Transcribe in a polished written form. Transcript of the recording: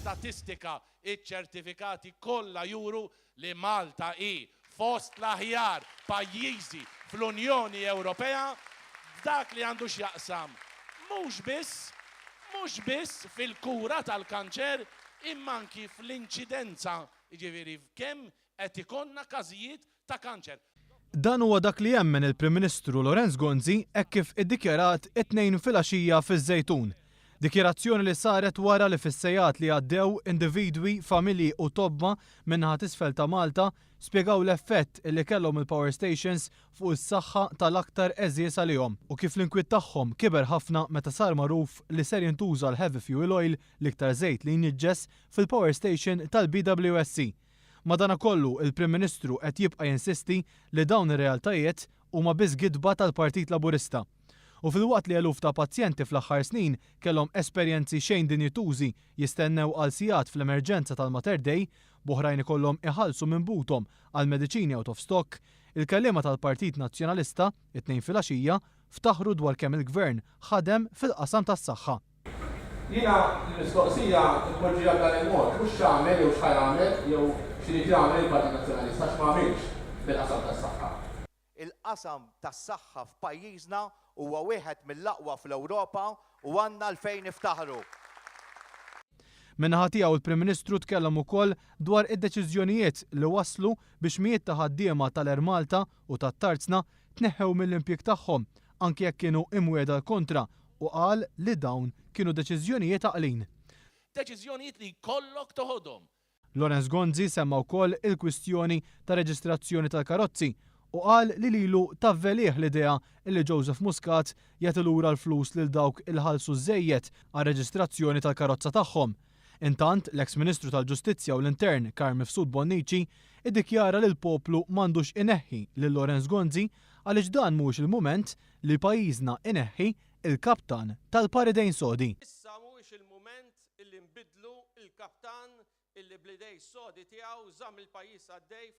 l-istatistika iċ-ċertifikati kollha juru li Malta hi fost l-aħjar pajjiżi fl-Unjoni Ewropea dak li għandu x'jaqsam mhux biss fil-kura tal-kanċer imma anki fl-inċidenza, jiġifieri kemm qed ikollna każijiet ta' kanċer. Dan huwa dak li jemmen il-Prim Ministru Lorenz Gonzi hekk kif iddikjarat it-tnejn filgħaxija fiż-Żejtun. Dikjarazzjoni li saret wara li fis-sejjat li għaddew individwi, familji u tobba min-naħa t'isfel ta' Malta spjegaw l-effett li kellhom il-power stations fuq is-saħħa tal-aktar eżies għalihom u kif l-inkwiet tagħhom kiber ħafna meta sar magħruf li ser jintuża l-heavy fuel oil l-iktar żejt li jinniġġes fil-power station tal-BWSC. Madankollu il-Prim Ministru qed jibqa' jinsisti li dawn ir-realtajiet huma biss gidba tal-Partit Laburista. U fil-waqt li eluf ta' pazjenti fl-aħħar snin kellhom esperjenzi xejn dinjitużi jistennew għal sigħat fl-emerġenza tal-Mater Dei, b'oħrajn ikollhom iħallsu minn butom għal mediċini out of stock, il-kelliema tal-Partit Nazzjonalista, it-tnejn filgħaxija, ftaħru dwar kemm il-Gvern ħadem fil-qasam tas-saħħa. Jiena l-mistoqsija tpoġġiha b'dan il-mod, mhux x'għamel jew x'ħajamel jew x'irid jagħmel il-Partit Nazzjonalista x'm'għamilx fil-qasam tas-saħħa. Il-qasam tas-saħħa f'pajjiżna huwa wieħed mill-aqwa fl-Ewropa u għandna l-fejn niftaħru. Min-naħa tiegħu il-Prim Ministru tkellem ukoll dwar id-deċiżjonijiet li waslu biex mijiet ta' ħaddiema tal-Air Malta u tat-Tarzna tneħħew mill-impjieg tagħhom anke jekk kienu imwiegħda kontra u qal li dawn kienu deċiżjonijiet għaqlin. Deċiżjonijiet li jkollok toħodhom. Lorenz Gonzi semma wkoll il-kwistjoni ta' reġistrazzjoni tal-karozzi u qal li lilu tavvelih l-idea li Joseph Muscat jagħti lura l-flus lil dawk il-ħalsu żejjed għar-reġistrazzjoni tal-karozza tagħhom. Intant l-eks Ministru tal-Ġustizzja u l-Intern Carmen Mifsud Bonnici iddikjara li l-poplu m'għandux ineħħi lil Lorenz Gonzi għaliex dan mhuwiex il-mument li pajjiżna ineħħi il-kaptan tal-Paridejn Sodi. Issa mhuwiex il-mument illi nbidlu il-kaptan illi bl-idej sodi tiegħu żamm il-pajjiż għaddej